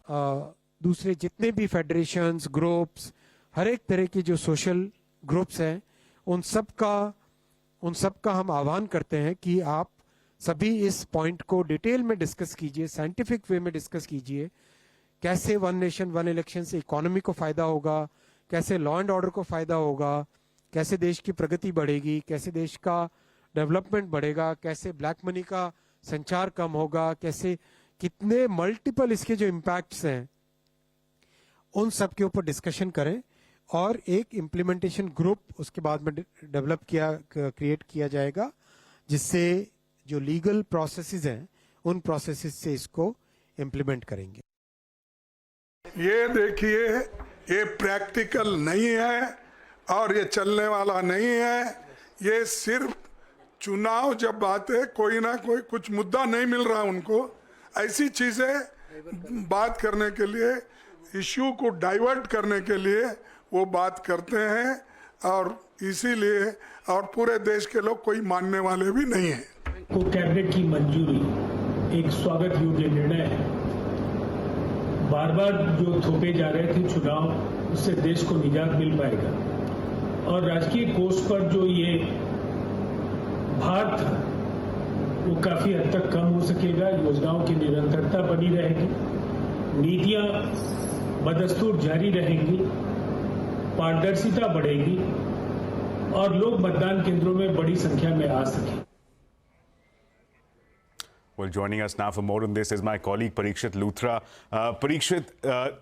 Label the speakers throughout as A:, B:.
A: दूसरे जितने भी फेडरेशंस, ग्रुप्स, हर एक तरह के जो सोशल ग्रुप्स हैं, उन सब का हम आह्वान करते हैं कि आप सभी इस पॉइंट को डिटेल में डिस्कस कीजिए, साइंटिफिक वे में डिस्कस कीजिए। कैसे वन नेशन वन इलेक्शन से इकोनॉमी को फायदा होगा, कैसे लॉ एंड ऑर्डर को फायदा होगा, कैसे देश की प्रगति बढ़ेगी, कैसे देश का डेवलपमेंट बढ़ेगा, कैसे ब्लैक मनी का संचार कम होगा, कैसे कितने मल्टीपल इसके जो इम्पैक्ट्स हैं उन सब के ऊपर डिस्कशन करें और एक इम्प्लीमेंटेशन ग्रुप उसके बाद में क्रिएट किया जाएगा, जिससे जो लीगल प्रोसेसेस हैं उन प्रोसेसेस से इसको इम्प्लीमेंट करेंगे।
B: ये देखिए, ये प्रैक्टिकल नहीं है और ये चलने वाला नहीं है। ये सिर्फ चुनाव जब आते कोई ना कोई कुछ मुद्दा नहीं मिल रहा उनको, ऐसी चीजें बात करने के लिए, इश्यू को डाइवर्ट करने के लिए वो बात करते हैं और इसीलिए और पूरे देश के लोग कोई मानने वाले भी नहीं हैं।
C: को कैबिनेट की मंजूरी एक स्वागत योग्य निर्णय है। बार बार जो थोपे जा रहे थे चुनाव, उससे देश को निजात मिल पाएगा और राजकीय कोष पर जो ये भार था वो काफी हद तक कम हो सकेगा। योजनाओं की निरंतरता बनी रहेगी, नीतियां बदस्तूर जारी रहेंगी, पारदर्शिता बढ़ेगी और लोग मतदान केंद्रों में बड़ी संख्या में आ सकें।
D: Well, joining us now for more on this is my colleague Parikshit Luthra. Parikshit,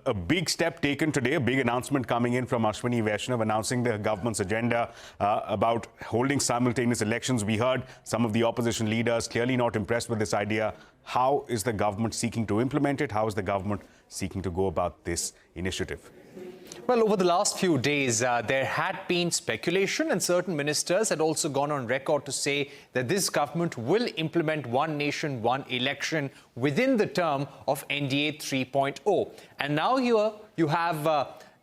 D: a big step taken today, a big announcement coming in from Ashwini Vaishnav announcing the government's agenda about holding simultaneous elections. We heard some of the opposition leaders clearly not impressed with this idea. How is the government seeking to implement it? How is the government seeking to go about this initiative?
E: Well, over the last few days, there had been speculation and certain ministers had also gone on record to say that this government will implement one nation, one election within the term of NDA 3.0. And now here you have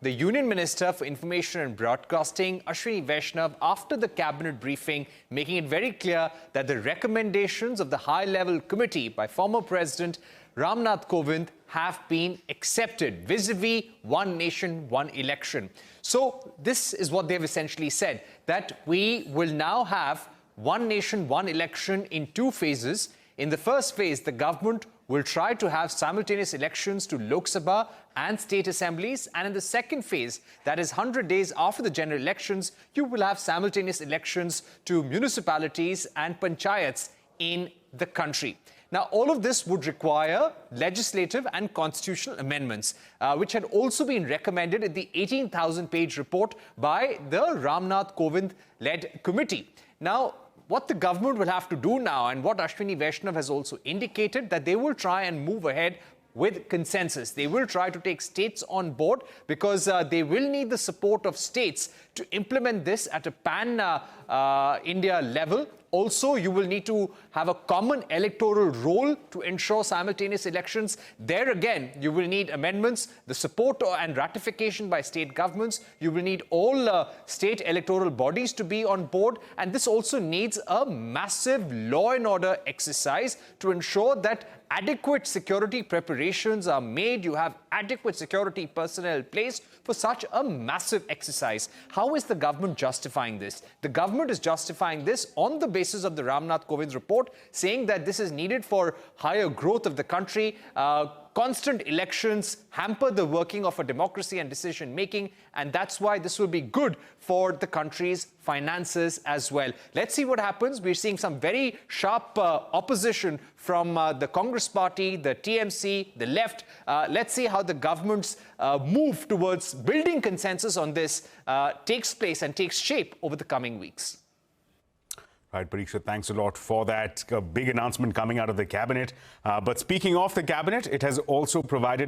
E: the Union Minister for Information and Broadcasting, Ashwini Vaishnav, after the cabinet briefing, making it very clear that the recommendations of the high-level committee by former President Ram Nath Kovind have been accepted vis-a-vis one nation, one election. So this is what they've essentially said, that we will now have one nation, one election in two phases. In the first phase, the government will try to have simultaneous elections to Lok Sabha and state assemblies. And in the second phase, that is 100 days after the general elections, you will have simultaneous elections to municipalities and panchayats in the country. Now, all of this would require legislative and constitutional amendments, which had also been recommended in the 18,000-page report by the Ram Nath Kovind-led committee. Now, what the government will have to do now, and what Ashwini Vaishnav has also indicated, that they will try and move ahead with consensus. They will try to take states on board because they will need the support of states to implement this at a pan-India level. Also, you will need to have a common electoral roll to ensure simultaneous elections. There again, you will need amendments, the support and ratification by state governments. You will need all state electoral bodies to be on board. And this also needs a massive law and order exercise to ensure that adequate security preparations are made. You have adequate security personnel placed for such a massive exercise. How is the government justifying this? The government is justifying this on the basis of the Ram Nath Kovind report, saying that this is needed for higher growth of the country. Constant elections hamper the working of a democracy and decision making, and that's why this will be good for the country's finances as well. Let's see what happens. We're seeing some very sharp opposition from the Congress party, the TMC, the left. Let's see how the government's move towards building consensus on this takes place and takes shape over the coming weeks.
D: Right, Parikshit, thanks a lot for that. A big announcement coming out of the cabinet. But speaking of the cabinet, it has also provided